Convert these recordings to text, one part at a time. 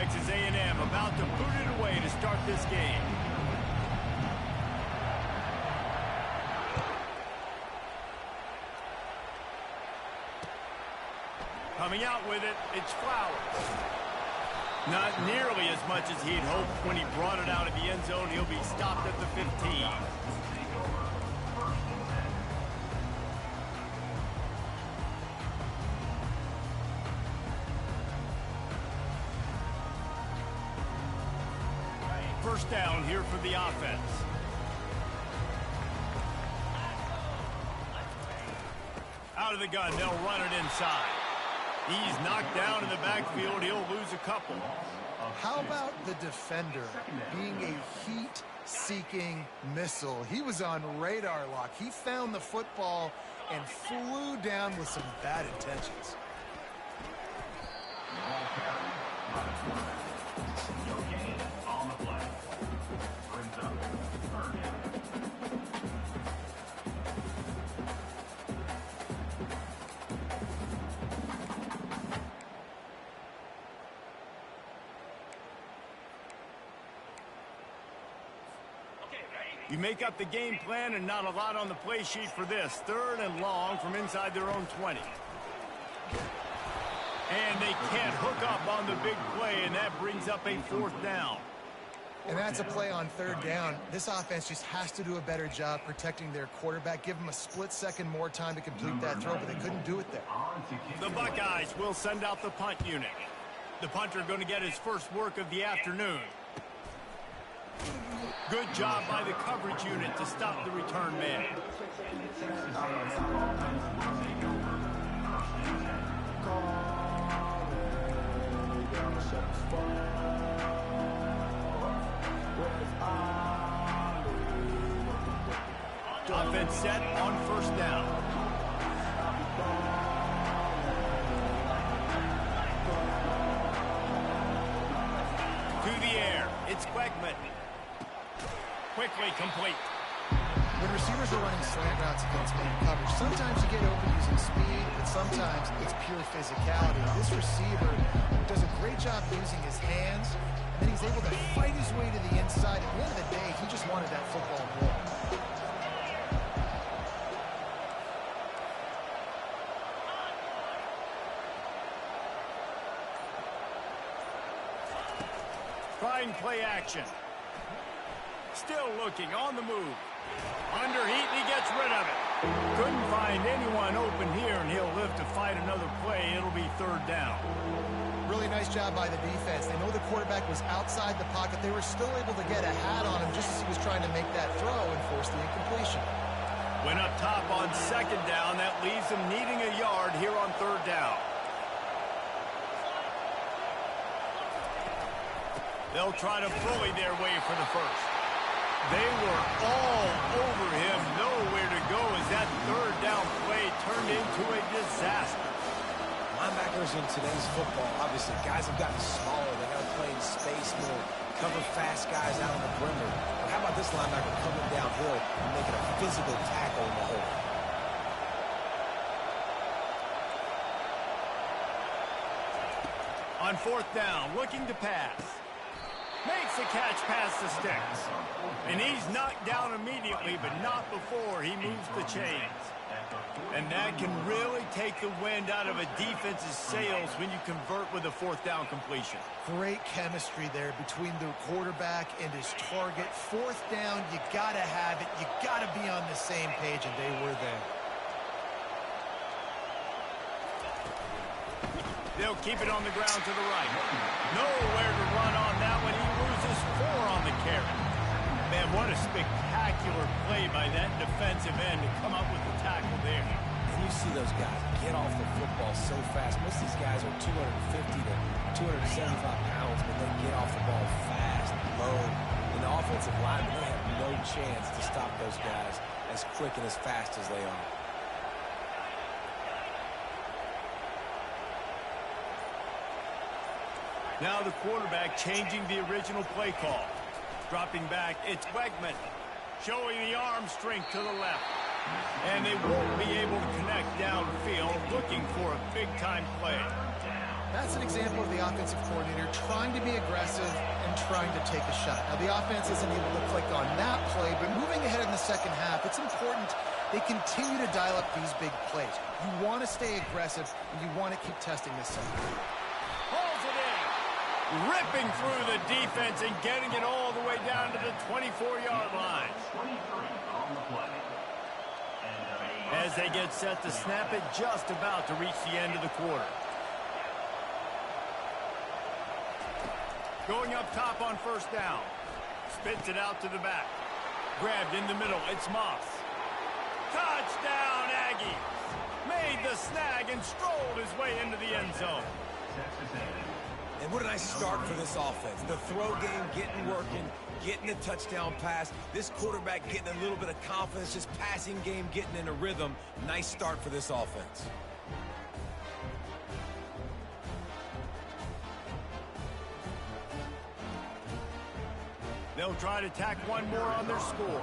Texas A&M about to boot it away to start this game. Coming out with it, it's Flowers. Not nearly as much as he'd hoped when he brought it out of the end zone. He'll be stopped at the 15. First down here for the offense. Out of the gun, they'll run it inside. He's knocked down in the backfield. He'll lose a couple. How about the defender being a heat-seeking missile? He was on radar lock. He found the football and flew down with some bad intentions. You make up the game plan and not a lot on the play sheet for this. Third and long from inside their own 20. And they can't hook up on the big play, and that brings up a fourth down. And that's a play on third down. This offense just has to do a better job protecting their quarterback. Give them a split second more time to complete that throw, but they couldn't do it there. The Buckeyes will send out the punt unit. The punter going to get his first work of the afternoon. Good job by the coverage unit to stop the return man. Offense set on first down. To the air, it's Quegman. Quickly complete. When receivers are running slant routes against man coverage, sometimes you get open using speed, but sometimes it's pure physicality. This receiver does a great job using his hands, and then he's able to fight his way to the inside. At the end of the day, he just wanted that football more. Trying play action. Still looking, on the move. Under heat, and he gets rid of it. Couldn't find anyone open here, and he'll live to fight another play. It'll be third down. Really nice job by the defense. They know the quarterback was outside the pocket. They were still able to get a hat on him just as he was trying to make that throw and force the incompletion. Went up top on second down. That leaves them needing a yard here on third down. They'll try to bully their way for the first. They were all over him, nowhere to go as that third down play turned into a disaster. Linebackers in today's football, obviously, guys have gotten smaller. They got to play in space more, cover fast guys out on the perimeter. But how about this linebacker coming downhill and making a physical tackle in the hole? On fourth down, looking to pass. Makes the catch past the sticks. And he's knocked down immediately, but not before he moves the chains. And that can really take the wind out of a defense's sails when you convert with a fourth down completion. Great chemistry there between the quarterback and his target. Fourth down, you got to have it. You got to be on the same page, and they were there. They'll keep it on the ground to the right. Nowhere to run on that one. He loses 4 on the carry. Man, what a spectacular play by that defensive end to come up with the tackle there. And you see those guys get off the football so fast. Most of these guys are 250 to 275 pounds, but they get off the ball fast, low. And the offensive linemen, they have no chance to stop those guys as quick and as fast as they are. Now the quarterback changing the original play call. Dropping back, it's Wegman. Showing the arm strength to the left. And they won't be able to connect downfield, looking for a big-time play. That's an example of the offensive coordinator trying to be aggressive and trying to take a shot. Now, the offense isn't able to click on that play, but moving ahead in the second half, it's important they continue to dial up these big plays. You want to stay aggressive, and you want to keep testing this second. Pulls it in. Ripping through the defense and getting it all the way down to the 24-yard line. As they get set to snap it, just about to reach the end of the quarter. Going up top on first down. Spits it out to the back. Grabbed in the middle. It's Moss. Touchdown, Aggies. Made the snag and strolled his way into the end zone. And what a nice start for this offense. The throw game getting working, getting the touchdown pass. This quarterback getting a little bit of confidence, just passing game getting in a rhythm. Nice start for this offense. They'll try to tack one more on their score.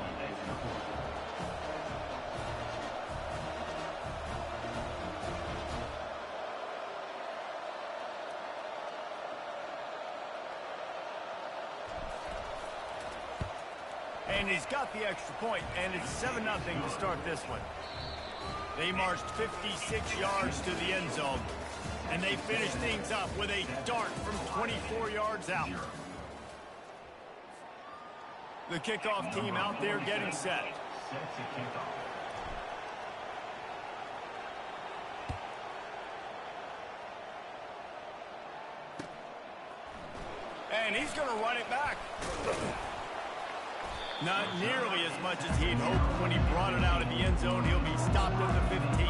And he's got the extra point, and it's 7-0 to start this one. They marched 56 yards to the end zone, and they finished things up with a dart from 24 yards out. The kickoff team out there getting set. And he's going to run it back. Not nearly as much as he'd hoped when he brought it out of the end zone. He'll be stopped at the 15.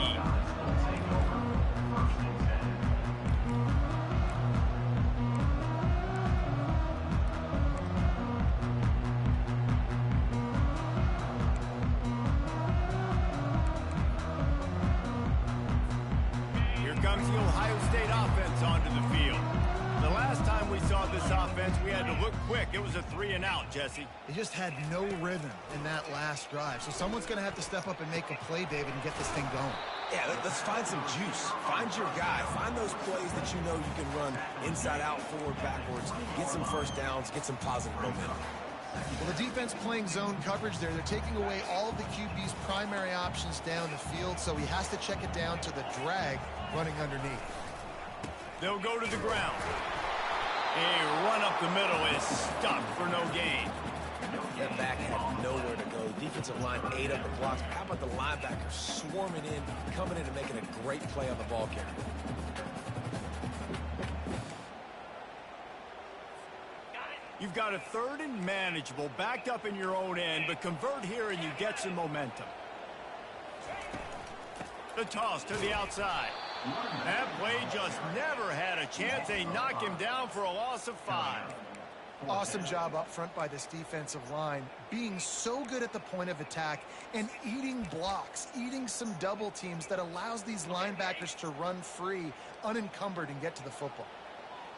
Here comes the Ohio State offense onto the field. The last time we saw this offense, we had to look quick. It was a 3-and-out, Jesse. They just had no rhythm in that last drive. So someone's going to have to step up and make a play, David, and get this thing going. Yeah, let's find some juice. Find your guy. Find those plays that you know you can run inside out, forward, backwards. Get some first downs. Get some positive momentum. Well, the defense playing zone coverage there. They're taking away all of the QB's primary options down the field, so he has to check it down to the drag running underneath. They'll go to the ground. A run up the middle is stuck for no gain. That back had nowhere to go. Defensive line ate up the blocks. How about the linebacker swarming in, coming in and making a great play on the ball carrier? You've got a 3rd and manageable, backed up in your own end, but convert here and you get some momentum. The toss to the outside. That play just never had a chance. They knock him down for a loss of 5. Awesome job up front by this defensive line, being so good at the point of attack and eating blocks, eating some double teams that allows these linebackers to run free, unencumbered, and get to the football.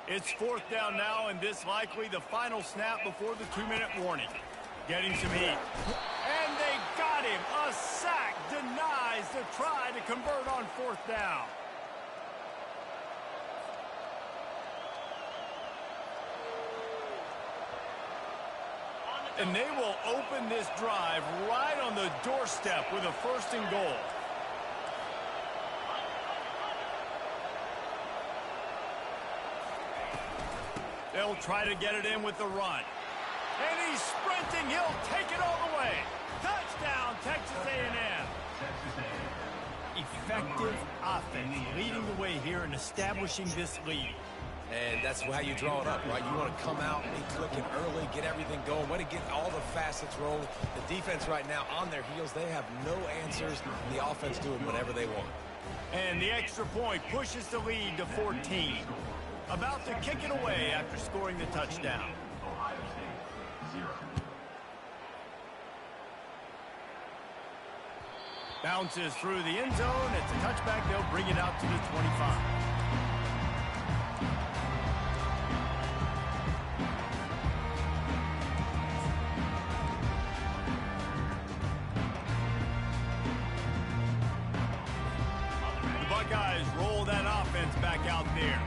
It's 4th down now, and this likely the final snap before the 2-minute warning. Getting some heat. And they got him. A sack denies the try to convert on 4th down. And they will open this drive right on the doorstep with a 1st and goal. They'll try to get it in with the run. And he's sprinting. He'll take it all the way. Touchdown, Texas A&M. Effective offense leading the way here and establishing this lead. And that's how you draw it up, right? You want to come out, be clicking early, get everything going, way to get all the facets rolling. The defense right now on their heels, they have no answers. The offense doing whatever they want. And the extra point pushes the lead to 14. About to kick it away after scoring the touchdown. Bounces through the end zone. It's a touchback. They'll bring it out to the 25. The Buckeyes roll that offense back out there.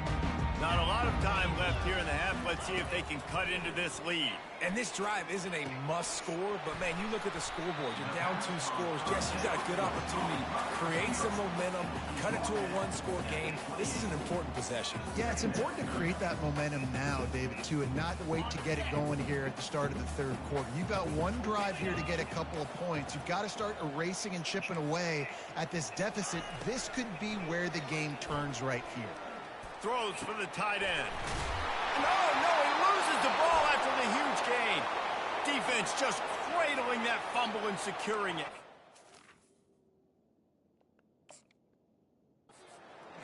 here in the half. Let's see if they can cut into this lead. And this drive isn't a must score, but, man, you look at the scoreboard. You're down 2 scores. Jess, you got a good opportunity. Create some momentum. Cut it to a 1-score game. This is an important possession. Yeah, it's important to create that momentum now, David, too, and not wait to get it going here at the start of the third quarter. You've got one drive here to get a couple of points. You've got to start erasing and chipping away at this deficit. This could be where the game turns right here. Throws for the tight end. No, he loses the ball after the huge gain. Defense just cradling that fumble and securing it.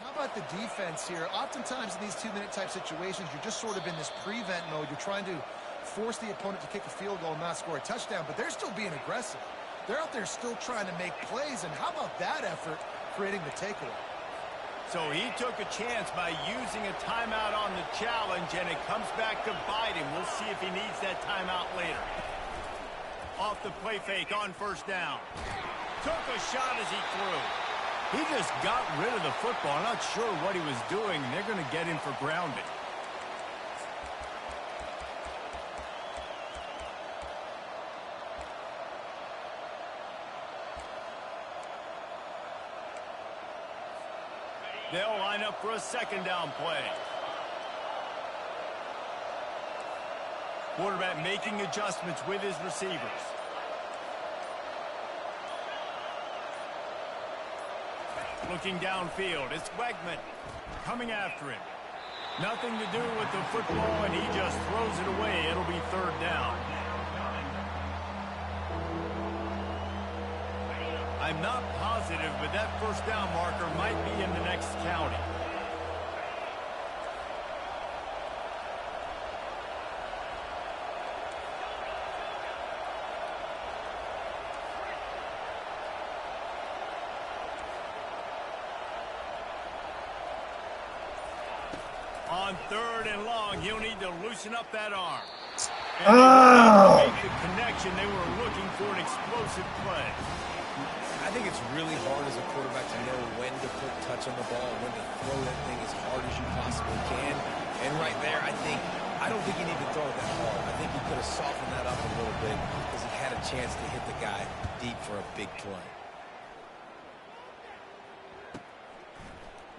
How about the defense here? Oftentimes in these 2-minute type situations, you're just sort of in this prevent mode. You're trying to force the opponent to kick a field goal and not score a touchdown, but they're still being aggressive. They're out there still trying to make plays, and how about that effort creating the takeaway? So he took a chance by using a timeout on the challenge, and it comes back to bite him. We'll see if he needs that timeout later. Off the play fake on first down. Took a shot as he threw. He just got rid of the football. I'm not sure what he was doing. They're going to get him for grounding. They'll line up for a second down play. Quarterback making adjustments with his receivers. Looking downfield, it's Wegman coming after him. Nothing to do with the football, and he just throws it away. It'll be third down. I'm not positive, but that first down marker might be in the next county. On third and long, he'll need to loosen up that arm. And to make the connection, they were looking for an explosive play. I think it's really hard as a quarterback to know when to put touch on the ball, when to throw that thing as hard as you possibly can. And right there, I don't think you need to throw it that hard. I think he could have softened that up a little bit because he had a chance to hit the guy deep for a big play.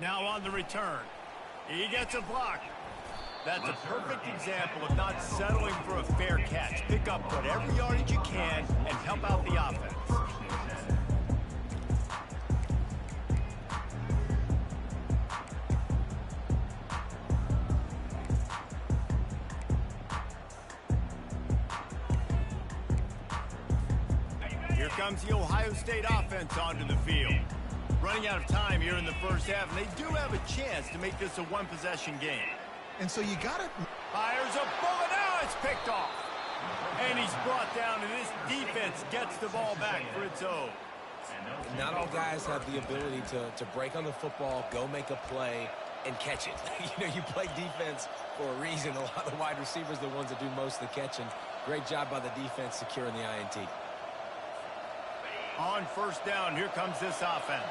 Now on the return. He gets a block. That's a perfect example of not settling for a fair catch. Pick up whatever yardage you can and help out the offense. Here comes the Ohio State offense onto the field. Running out of time here in the first half, and they do have a chance to make this a one-possession game. And so you got to... Fires a bullet. Now it's picked off. And he's brought down, and this defense gets the ball back for its own. Not all guys have the ability to break on the football, go make a play, and catch it. You play defense for a reason. A lot of the wide receivers are the ones that do most of the catching. Great job by the defense securing the INT. On first down, here comes this offense.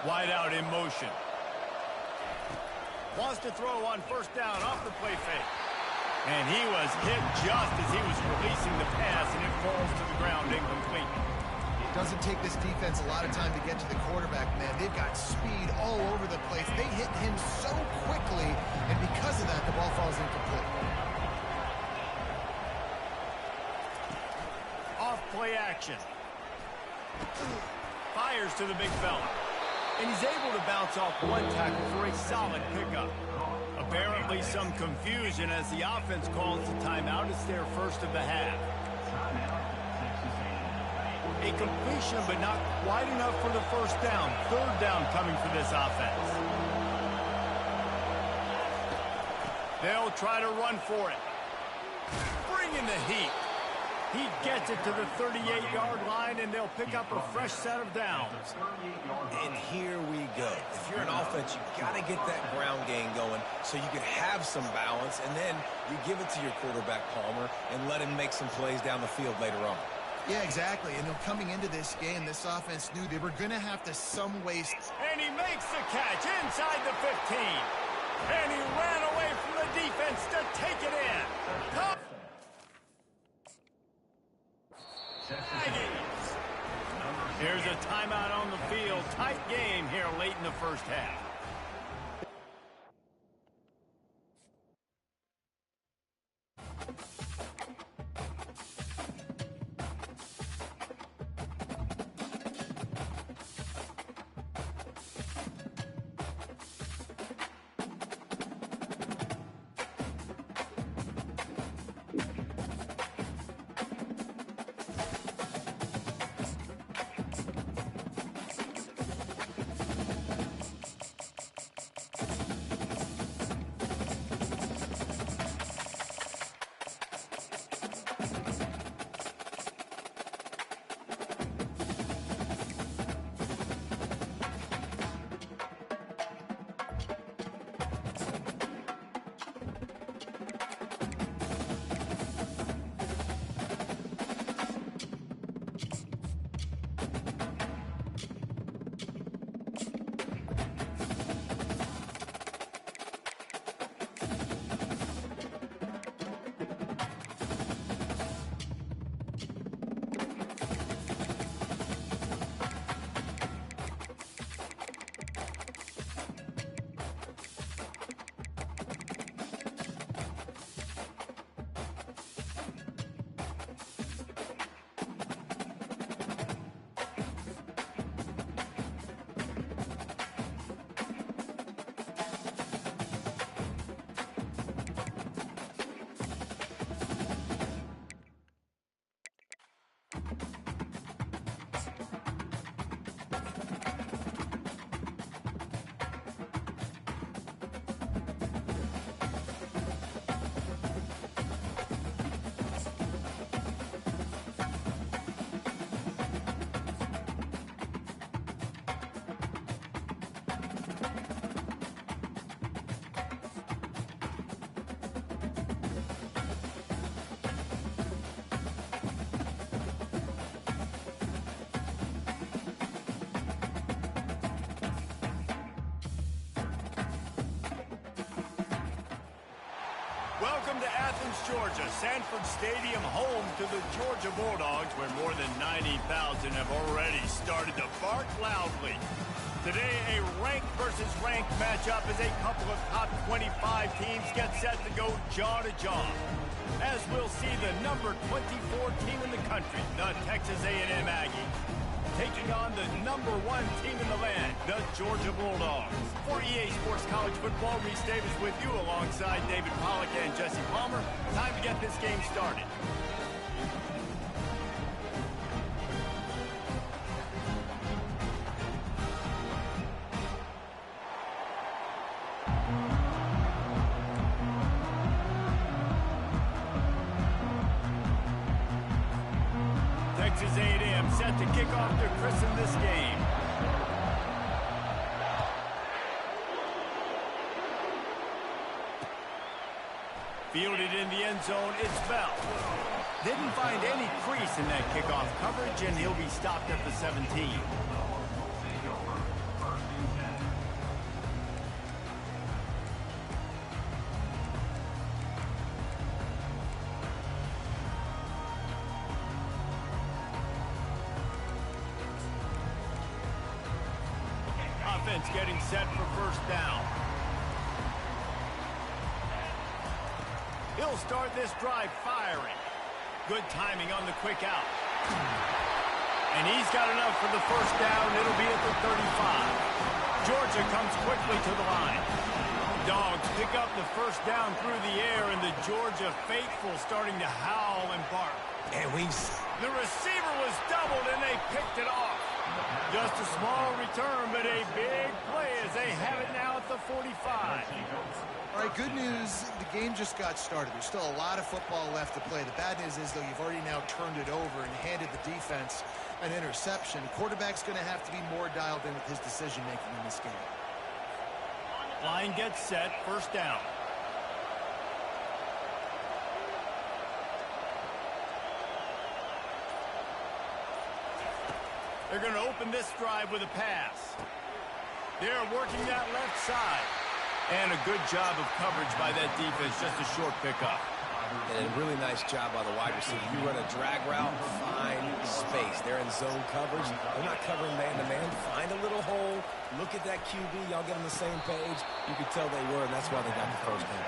Wide out in motion. Wants to throw on first down off the play fake. And he was hit just as he was releasing the pass, and it falls to the ground incomplete. It doesn't take this defense a lot of time to get to the quarterback, man. They've got speed all over the place. They hit him so quickly, and because of that, the ball falls incomplete. Off play action. Fires to the big fella. And he's able to bounce off one tackle for a solid pickup. Apparently some confusion as the offense calls the timeout. It's their first of the half. A completion, but not quite enough for the first down. Third down coming for this offense. They'll try to run for it. Bring in the heat. He gets it to the 38-yard line, and they'll pick up a fresh set of downs. And here we go. If you're an offense, you got to get that ground game going so you can have some balance, and then you give it to your quarterback, Palmer, and let him make some plays down the field later on. Yeah, exactly. And coming into this game, this offense knew they were going to have to some way. And he makes the catch inside the 15. And he ran away from the defense to take it in. Aggies. Here's a timeout on the field. Tight game here late in the first half. Welcome to Athens, Georgia, Sanford Stadium, home to the Georgia Bulldogs, where more than 90,000 have already started to bark loudly. Today, a ranked versus ranked matchup as a couple of top 25 teams get set to go jaw to jaw. As we'll see the number 24 team in the country, the Texas A&M Aggies, taking on the number 1 team in the land, the Georgia Bulldogs. For EA Sports College Football, Reese Davis with you alongside David Pollack and Jesse Palmer. Time to get this game started. Texas A&M set to kick off to christen this game. Fielded in the end zone, it's Bell. Didn't find any crease in that kickoff coverage, and he'll be stopped at the 17. Offense getting set for first down. He'll start this drive firing. Good timing on the quick out. And he's got enough for the first down. It'll be at the 35. Georgia comes quickly to the line. Dogs pick up the first down through the air, and the Georgia faithful starting to howl and bark. And the receiver was doubled, and they picked it off. Just a small return, but a big play as they have it now at the 45. All right, good news, the game just got started. There's still a lot of football left to play. The bad news is, though, you've already now turned it over and handed the defense an interception. The quarterback's going to have to be more dialed in with his decision-making in this game. Line gets set, first down. They're going to open this drive with a pass. They're working that left side. And a good job of coverage by that defense, just a short pickup. And a really nice job by the wide receiver. You run a drag route, find space. They're in zone coverage. They're not covering man-to-man. Find a little hole. Look at that QB. Y'all get on the same page. You could tell they were, and that's why they got the first down.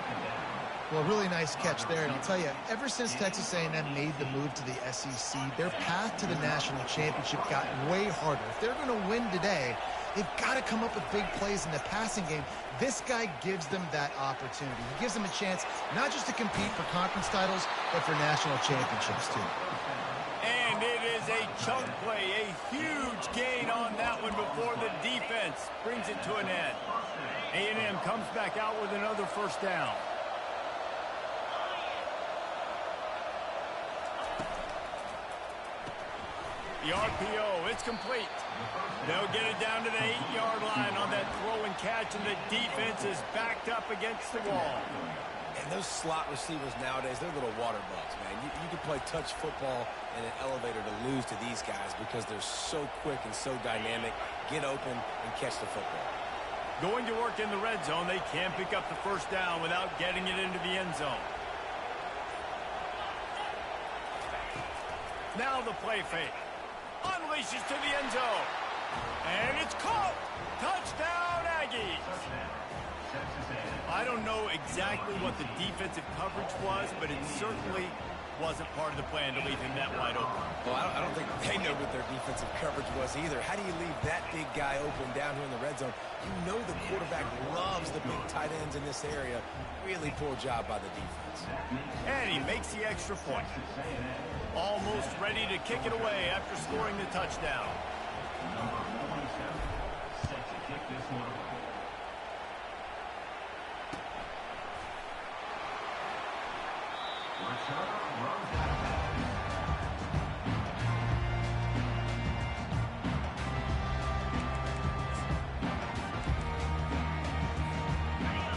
Well, really nice catch there. And I'll tell you, ever since Texas A&M made the move to the SEC, their path to the national championship got way harder. If they're going to win today, they've got to come up with big plays in the passing game. This guy gives them that opportunity. He gives them a chance not just to compete for conference titles, but for national championships, too. And it is a chunk play, a huge gain on that one before the defense brings it to an end. A&M comes back out with another first down. The RPO, it's complete. They'll get it down to the 8-yard line on that throw and catch, and the defense is backed up against the wall. And those slot receivers nowadays, they're little water bugs, man. You can play touch football in an elevator to lose to these guys because they're so quick and so dynamic. Get open and catch the football. Going to work in the red zone, they can't pick up the first down without getting it into the end zone. Now the play fake. Unleashes to the end zone. And it's caught. Touchdown, Aggies. I don't know exactly what the defensive coverage was, but it certainly wasn't part of the plan to leave him that wide open. Well, I don't think they know what their defensive coverage was either. How do you leave that big guy open down here in the red zone? You know the quarterback loves the big tight ends in this area. Really poor job by the defense. And he makes the extra point. Almost ready to kick it away after scoring the touchdown.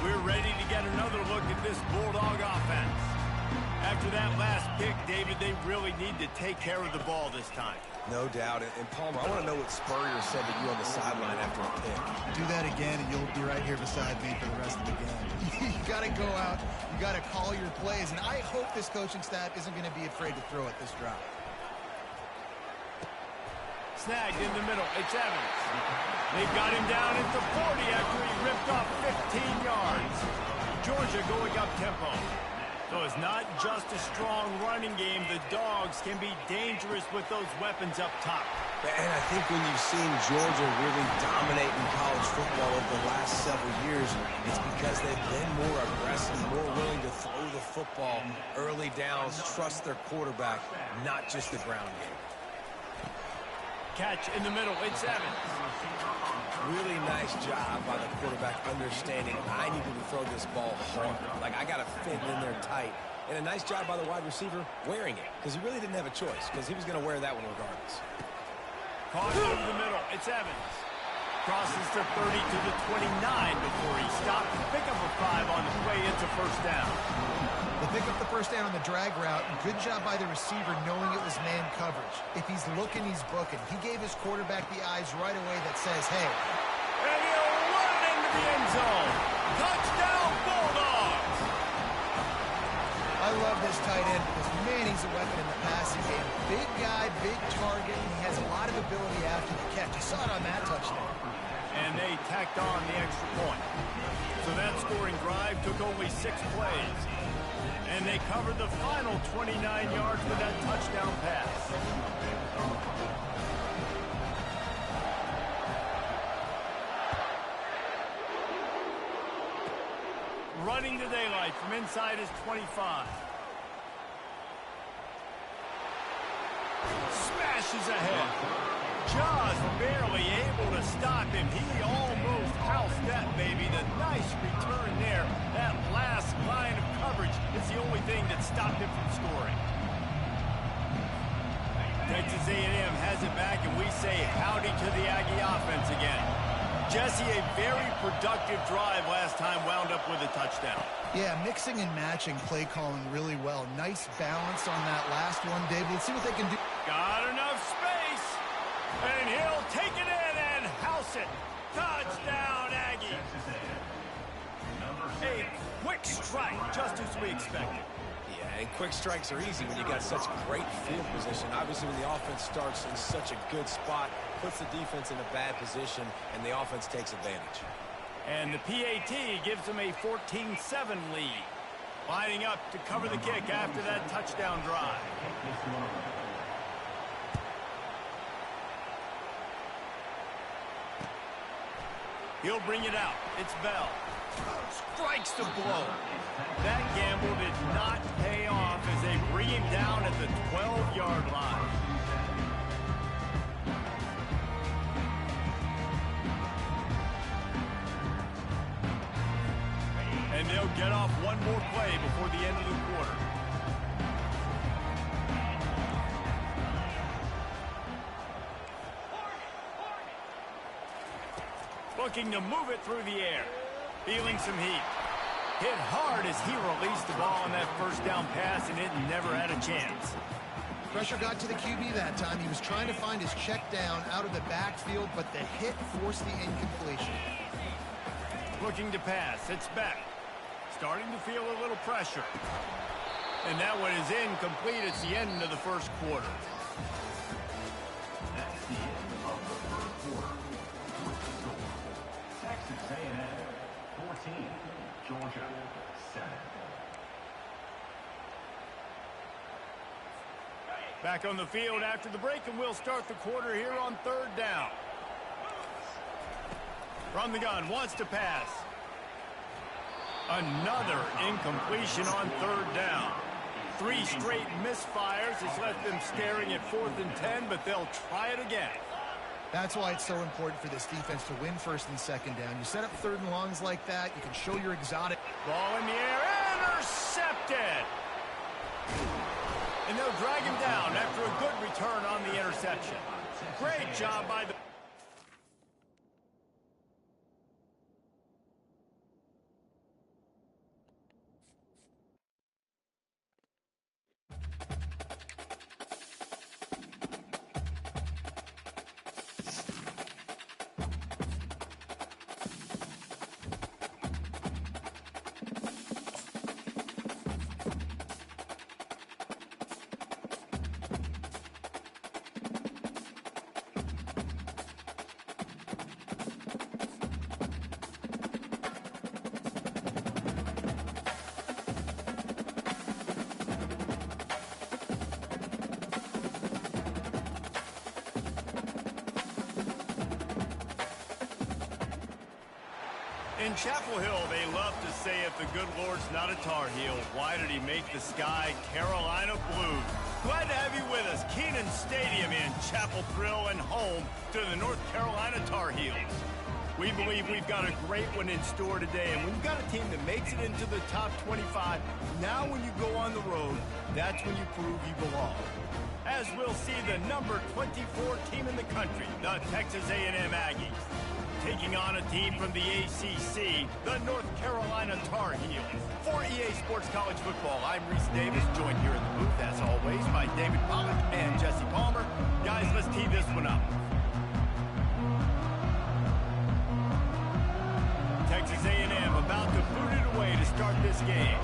We're ready to get another look at this Bulldog offense. After that last pick, David, they really need to take care of the ball this time. No doubt. And Palmer, I want to know what Spurrier said to you on the sideline after a pick. Do that again, and you'll be right here beside me for the rest of the game. You got to go out. You got to call your plays. And I hope this coaching staff isn't going to be afraid to throw at this drive. Snagged in the middle. It's Evans. They've got him down at the 40 after he ripped off 15 yards. Georgia going up tempo. So it's not just a strong running game. The Dogs can be dangerous with those weapons up top. And I think when you've seen Georgia really dominate in college football over the last several years, it's because they've been more aggressive, more willing to throw the football early downs, trust their quarterback, not just the ground game. Catch in the middle. It's Evans. Really nice job by the quarterback understanding I need to throw this ball hard. Like, I got to fit in there tight. And a nice job by the wide receiver wearing it because he really didn't have a choice because he was going to wear that one regardless. Caught over the middle. It's Evans. Crosses to 30 to the 29 before he stopped. Pick up a 5 on the play. It's a first down. They pick up the first down on the drag route. Good job by the receiver knowing it was man coverage. If he's looking, he's booking. He gave his quarterback the eyes right away that says, hey. And he'll run it into the end zone. Touchdown, Bulldogs. I love this tight end because, man, he's a weapon in the passing game. Big guy, big target, and he has a lot of ability after the catch. You saw it on that touchdown. And they tacked on the extra point. So that scoring drive took only 6 plays. And they covered the final 29 yards with that touchdown pass. Running to daylight from inside his 25. Smashes ahead. Just barely able to stop him. He almost housed that baby. The nice return there. That last line of coverage is the only thing that stopped him from scoring. Texas A&M has it back, and we say howdy to the Aggie offense again. Jesse, a very productive drive last time wound up with a touchdown. Yeah, mixing and matching play calling really well. Nice balance on that last one, Dave. Let's see what they can do. Got enough space. And And quick strikes are easy when you got such great field position. Obviously, when the offense starts in such a good spot, puts the defense in a bad position, and the offense takes advantage. And the PAT gives them a 14-7 lead. Lining up to cover the kick after that touchdown drive. He'll bring it out. It's Bell. Strikes the blow. That gamble did not pay off as they bring him down at the 12-yard line. And they'll get off one more play before the end of the quarter. Looking to move it through the air. Feeling some heat. Hit hard as he released the ball on that first down pass, and it never had a chance. Pressure got to the QB that time. He was trying to find his check down out of the backfield, but the hit forced the incompletion. Looking to pass. It's back. Starting to feel a little pressure. And that one is incomplete at the end of the first quarter. That's the end of the first quarter. Texas A&M 14, Georgia 7. Back on the field after the break, and we'll start the quarter here on third down. From the gun, wants to pass. Another incompletion on third down. 3 straight misfires has left them staring at 4th and 10, but they'll try it again. That's why it's so important for this defense to win first and second down. You set up third and longs like that, you can show your exotic. Ball in the air, intercepted! And they'll drag him down after a good return on the interception. Great job by the... In Chapel Hill, they love to say if the good Lord's not a Tar Heel, why did he make the sky Carolina blue? Glad to have you with us. Kenan Stadium in Chapel Thrill and home to the North Carolina Tar Heels. We believe we've got a great one in store today, and when you've got a team that makes it into the top 25, now when you go on the road, that's when you prove you belong. As we'll see the number 24 team in the country, the Texas A&M Aggies, taking on a team from the ACC, the North Carolina Tar Heels. For EA Sports College Football, I'm Reese Davis, joined here in the booth, as always, by David Pollock and Jesse Palmer. Guys, let's tee this one up. Texas A&M about to boot it away to start this game.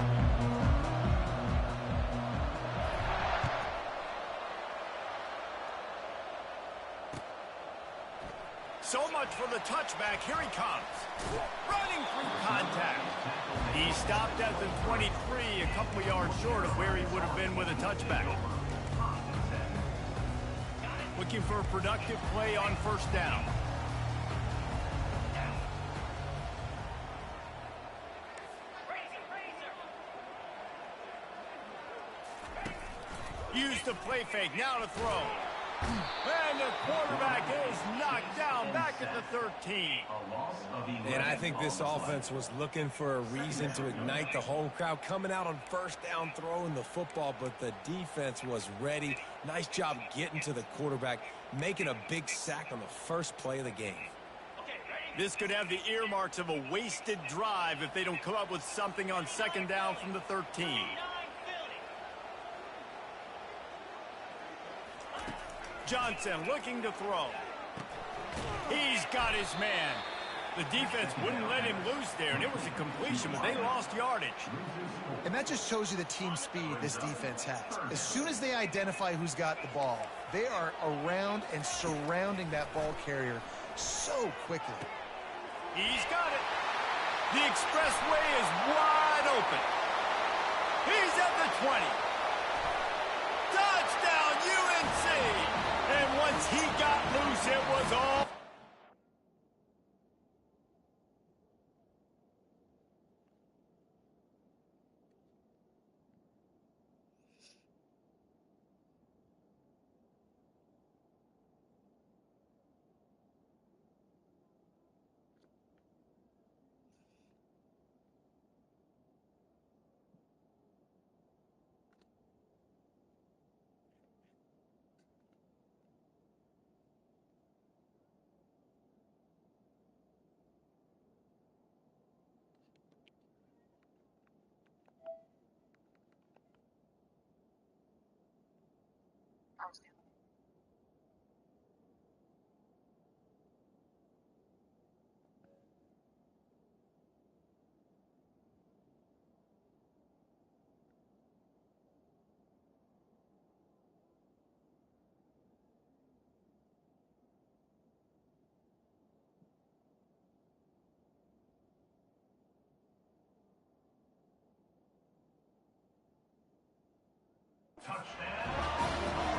So much for the touchback. Here he comes. Running through contact. He stopped at the 23, a couple yards short of where he would have been with a touchback. Looking for a productive play on first down. Use the play fake. Now to throw. And the quarterback is knocked down back at the 13. And I think this offense was looking for a reason to ignite the home crowd, coming out on first down, throwing the football, but the defense was ready. Nice job getting to the quarterback, making a big sack on the first play of the game. This could have the earmarks of a wasted drive if they don't come up with something on second down from the 13. Johnson looking to throw. He's got his man. The defense wouldn't let him loose there, and it was a completion, but they lost yardage. And that just shows you the team speed this defense has. As soon as they identify who's got the ball, they are around and surrounding that ball carrier so quickly. He's got it. The expressway is wide open. He's at the 20. Touchdown, UNC! And once he got loose, it was all.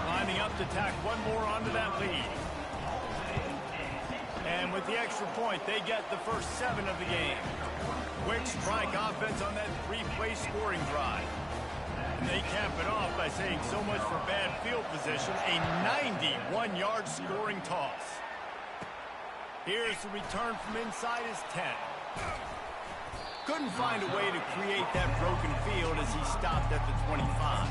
Lining up to tack one more onto that lead. And with the extra point, they get the first 7 of the game. Quick strike offense on that 3-play scoring drive. And they cap it off by saying so much for bad field position, a 91-yard scoring toss. Here's the return from inside his 10. Couldn't find a way to create that broken field as he stopped at the 25.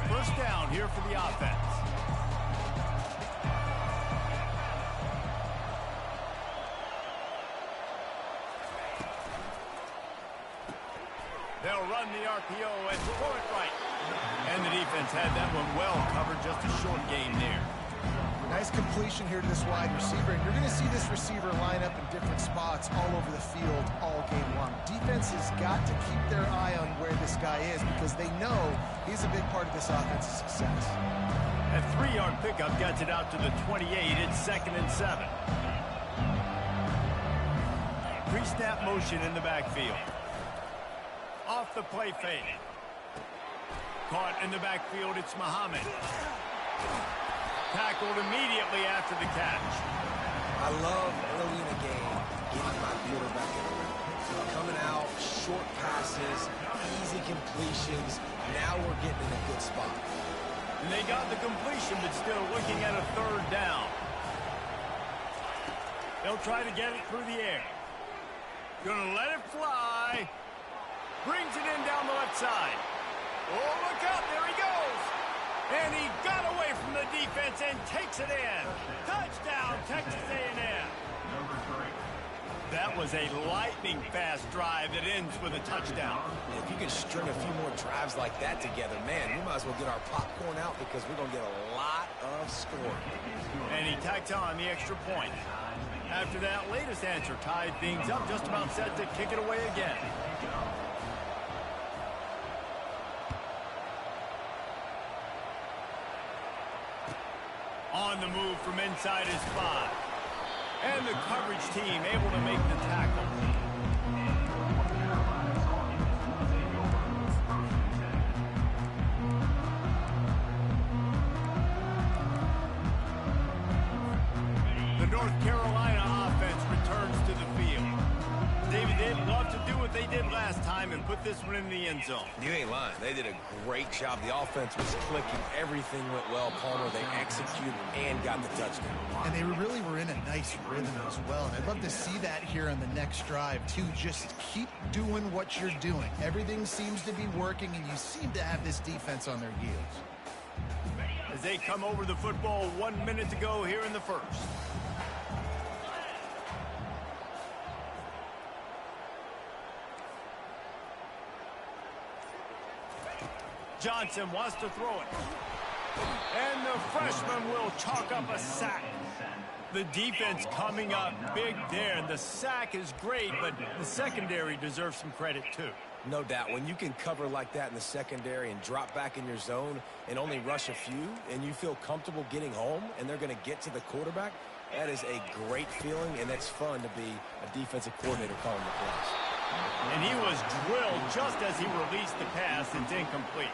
First down here for the offense. They'll run the RPO and throw it right. And the defense had that one well covered, just a short gain there. Nice completion here to this wide receiver, and you're going to see this receiver line up in different spots all over the field all game long. Defense has got to keep their eye on where this guy is because they know he's a big part of this offense's success. A 3-yard pickup gets it out to the 28. It's 2nd and 7. Pre-snap motion in the backfield. Off the play fake. Caught in the backfield, it's Muhammad. Tackled immediately after the catch. I love early in the game getting my quarterback in the rhythm. Coming out, short passes, easy completions. Now we're getting in a good spot. And they got the completion, but still looking at a 3rd down. They'll try to get it through the air. Gonna let it fly. Brings it in down the left side. Oh, look out, there he goes. And he got away from the defense and takes it in. Touchdown, Texas A&M. That was a lightning-fast drive that ends with a touchdown. If you can string a few more drives like that together, man, we might as well get our popcorn out because we're going to get a lot of scoring. And he tacks on the extra point. After that latest answer tied things up, just about set to kick it away again. On the move from inside his 5. And the coverage team able to make the tackle. The North Carolina offense returns to the field. David, they'd love to do what they did last time and put this one in the end zone. You ain't lying. They did a great job. The offense was clicking. Everything went well. Palmer, they executed and got the touchdown. And they really were in a nice rhythm as well. And I'd love to see that here on the next drive, too. Just keep doing what you're doing. Everything seems to be working, and you seem to have this defense on their heels. As they come over the football, 1 minute to go here in the first. Johnson wants to throw it. And the freshman will chalk up a sack. The defense coming up big there, and the sack is great, but the secondary deserves some credit too. No doubt. When you can cover like that in the secondary and drop back in your zone and only rush a few, and you feel comfortable getting home, and they're going to get to the quarterback, that is a great feeling, and it's fun to be a defensive coordinator calling the plays. And he was drilled just as he released the pass. It's incomplete.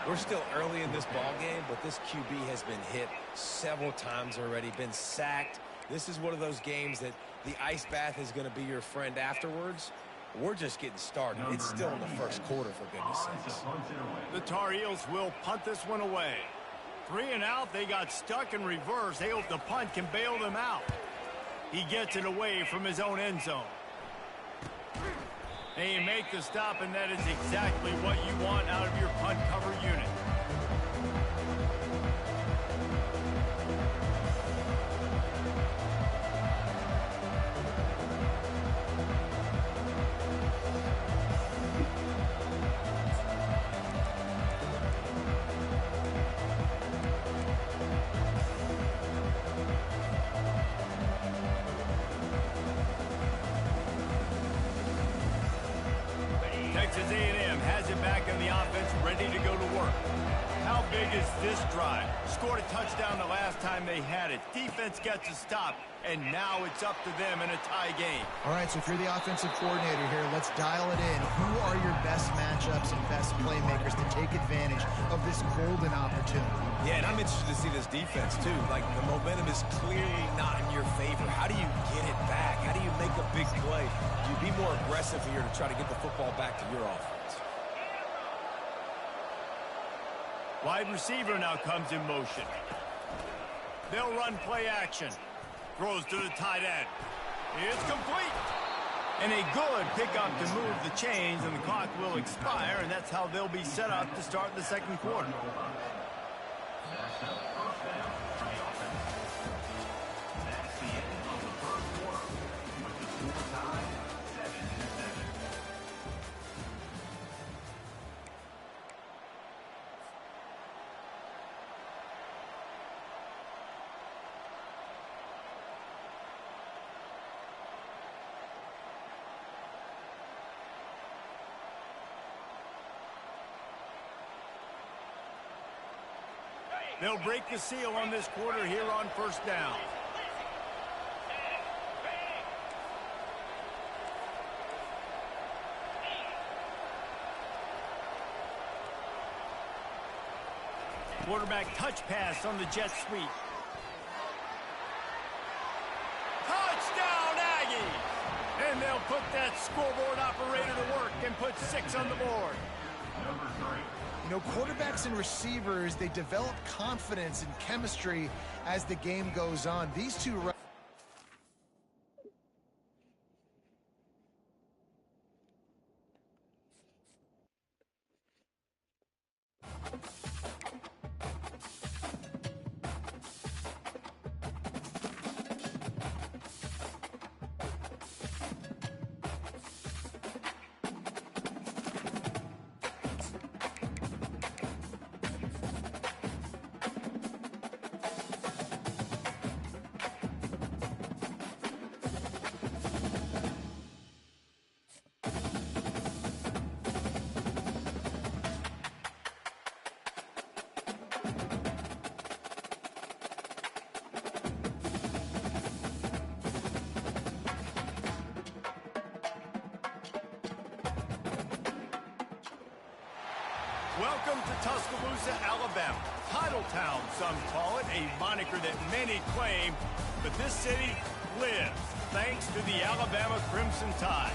We're still early in this ball game, but this QB has been hit several times already, been sacked. This is one of those games that the ice bath is going to be your friend afterwards. We're just getting started. It's still in the first quarter, for goodness sakes. The Tar Heels will punt this one away. 3 and out. They got stuck in reverse. They hope the punt can bail them out. He gets it away from his own end zone. They make the stop, and that is exactly what you want out of your punt cover unit. Texas A&M has it back in the offense, ready to go to work. How big is this drive? Scored a touchdown the last time they had it. Defense gets a stop, and now it's up to them in a tie game. All right, so if you're the offensive coordinator here, let's dial it in. Who are your best matchups and best playmakers to take advantage of this golden opportunity? Yeah, and I'm interested to see this defense, too. Like, the momentum is clearly not in your favor. How do you get it back? How do you make a big play? Do you be more aggressive here to try to get the football back to your offense? Wide receiver now comes in motion. They'll run play action. Throws to the tight end. It's complete. And a good pickup to move the chains, and the clock will expire, and that's how they'll be set up to start the second quarter. They'll break the seal on this quarter here on first down. Quarterback touch pass on the jet sweep. Touchdown, Aggies! And they'll put that scoreboard operator to work and put 6 on the board. You know, quarterbacks and receivers, they develop confidence and chemistry as the game goes on. These two... Welcome to Tuscaloosa, Alabama. Titletown, some call it, a moniker that many claim, but this city lives thanks to the Alabama Crimson Tide.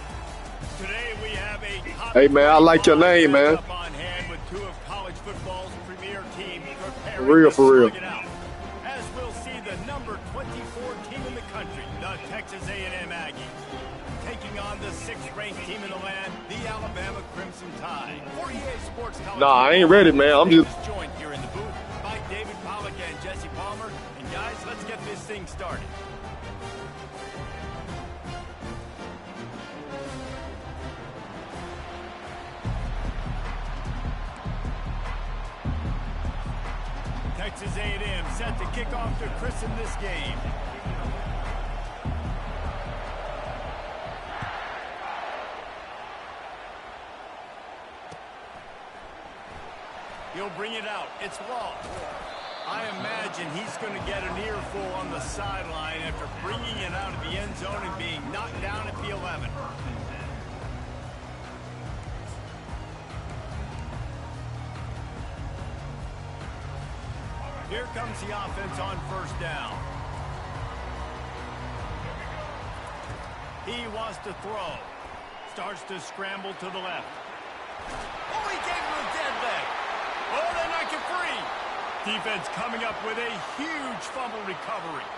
Today we have a top Hey man, I like your name, man. up on hand with 2 of college football's premier teams preparing For real, to for real. slug it out. As we'll see the number 24 team in the country, the Texas A&M Aggies, taking on the 6th-ranked team in the land, the Alabama Crimson Tide. For EA Sports College Nah, I ain't ready, man. I'm just... joined here in the booth by David Pollack and Jesse Palmer. And guys, let's get this thing started. Texas A&M set to kick off to christen this game. He'll bring it out. It's long. I imagine he's going to get an earful on the sideline after bringing it out of the end zone and being knocked down at the 11. Here comes the offense on first down. He wants to throw. Starts to scramble to the left. Oh, he gave him a dead leg. Oh, they knock it free. Defense coming up with a huge fumble recovery.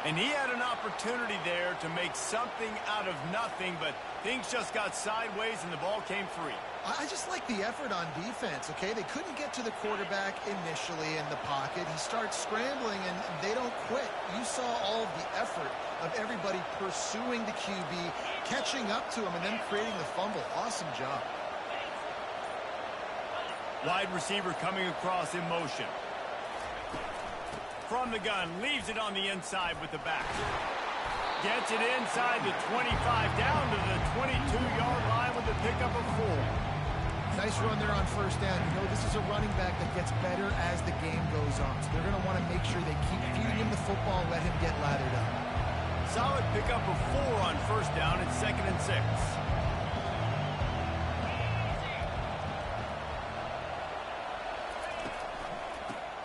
And he had an opportunity there to make something out of nothing, but things just got sideways and the ball came free. I just like the effort on defense, okay? They couldn't get to the quarterback initially in the pocket. He starts scrambling, and they don't quit. You saw all of the effort of everybody pursuing the QB, catching up to him, and then creating the fumble. Awesome job. Wide receiver coming across in motion. From the gun, leaves it on the inside with the back. Gets it inside the 25, down to the 22-yard line with the pickup of 4. Nice run there on first down. You know, this is a running back that gets better as the game goes on. So they're going to want to make sure they keep feeding him the football and let him get lathered up. Solid pickup of 4 on first down at 2nd and 6.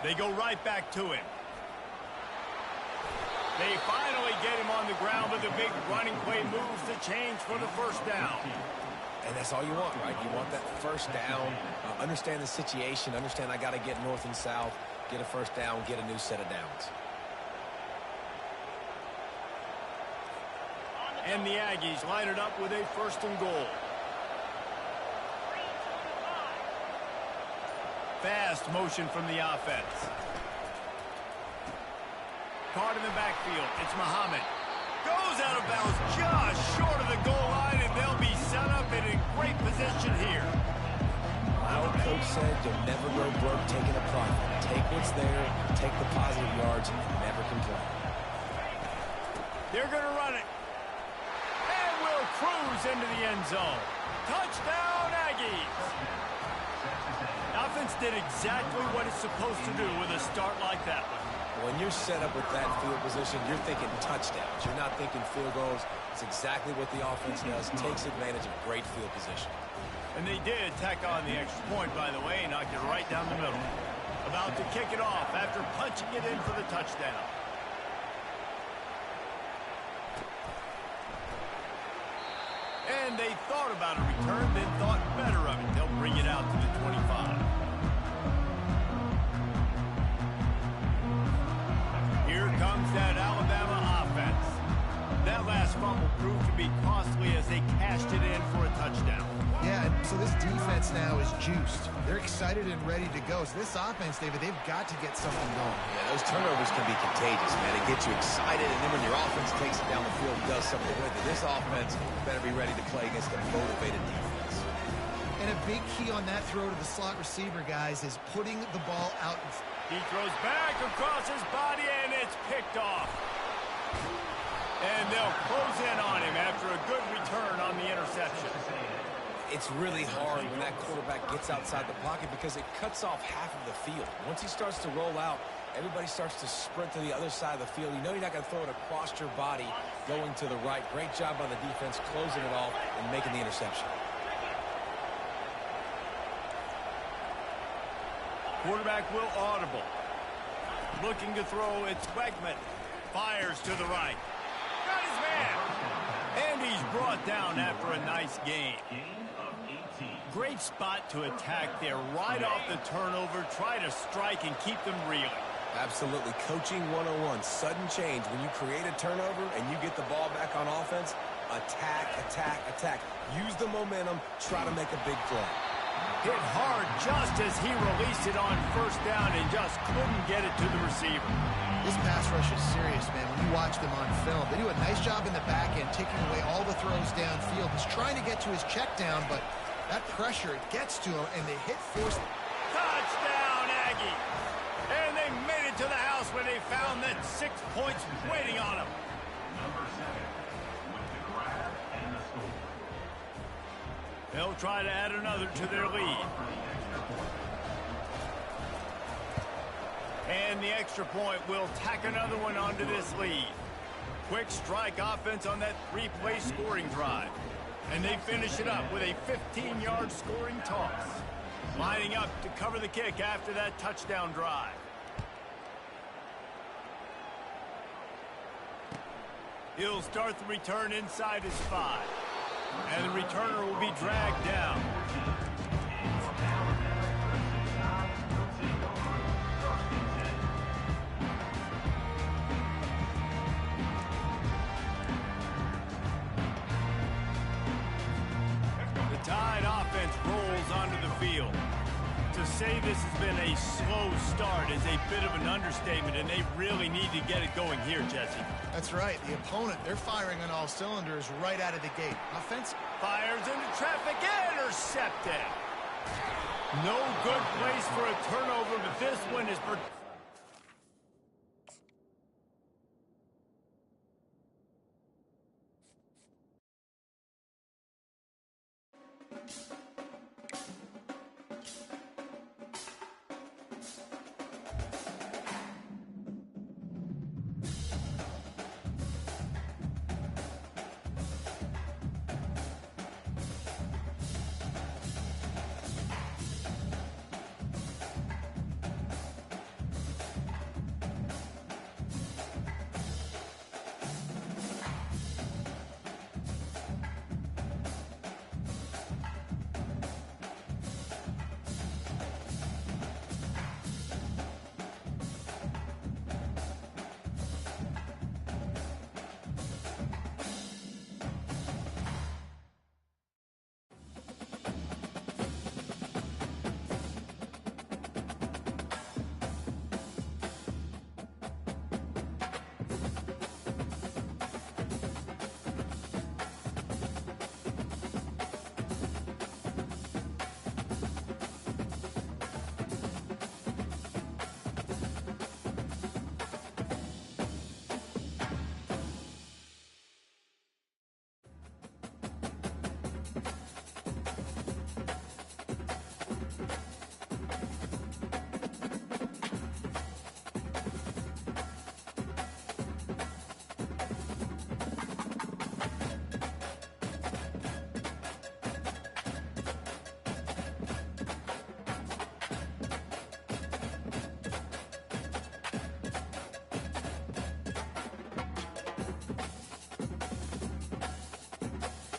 They go right back to him. They finally get him on the ground, but the big running play moves the chains for the first down. And that's all you want, right? You want that first down, understand the situation, understand I got to get north and south, get a first down, get a new set of downs. And the Aggies line it up with a 1st and goal. Fast motion from the offense. Caught in the backfield. It's Muhammad. Goes out of bounds just short of the goal line, and they'll be set up in a great position here. My old coach said you'll never go broke taking a profit. Take what's there, take the positive yards, and never complain. They're going to run it. And will cruise into the end zone. Touchdown, Aggies. Offense did exactly what it's supposed to do with a start like that one. When you're set up with that field position, you're thinking touchdowns. You're not thinking field goals. It's exactly what the offense does. Takes advantage of great field position. And they did tack on the extra point, by the way, knocked it right down the middle. About to kick it off after punching it in for the touchdown. And they thought about a return, then thought better of it. They'll bring it out to the 25. Here comes that Alabama offense. That last fumble proved to be costly as they cashed it in for a touchdown. Yeah, so this defense now is juiced. They're excited and ready to go. So this offense, David, they've got to get something going. Yeah, those turnovers can be contagious, man. It gets you excited, and then when your offense takes it down the field and does something with it, this offense better be ready to play against a motivated defense. And a big key on that throw to the slot receiver, guys, is putting the ball out in front. He throws back across his body, and it's picked off. And they'll close in on him after a good return on the interception. It's really hard when that quarterback gets outside the pocket because it cuts off half of the field. Once he starts to roll out, everybody starts to sprint to the other side of the field. You know you're not going to throw it across your body going to the right. Great job by the defense closing it off and making the interception. Quarterback will audible. Looking to throw, it's Wegman. Fires to the right. Got his man. And he's brought down after a nice game. Great spot to attack there. Right off the turnover, try to strike and keep them reeling. Absolutely. Coaching 101. Sudden change. When you create a turnover and you get the ball back on offense, attack, attack, attack. Use the momentum. Try to make a big play. Hit hard just as he released it on first down and just couldn't get it to the receiver. This pass rush is serious, man. When you watch them on film, they do a nice job in the back end, taking away all the throws downfield. He's trying to get to his check down, but that pressure, it gets to him, and they hit force. Touchdown, Aggie! And they points waiting on him. Number 7 with the grab and the score. They'll try to add another to their lead. And the extra point will tack another one onto this lead. Quick strike offense on that 3-play scoring drive. And they finish it up with a 15-yard scoring toss. Lining up to cover the kick after that touchdown drive. He'll start the return inside his 5. And the returner will be dragged down. Onto the field. To say this has been a slow start is a bit of an understatement, and they really need to get it going here, Jesse. That's right. The opponent, they're firing on all cylinders right out of the gate. Offense fires into traffic, intercepted. No good place for a turnover, but this one is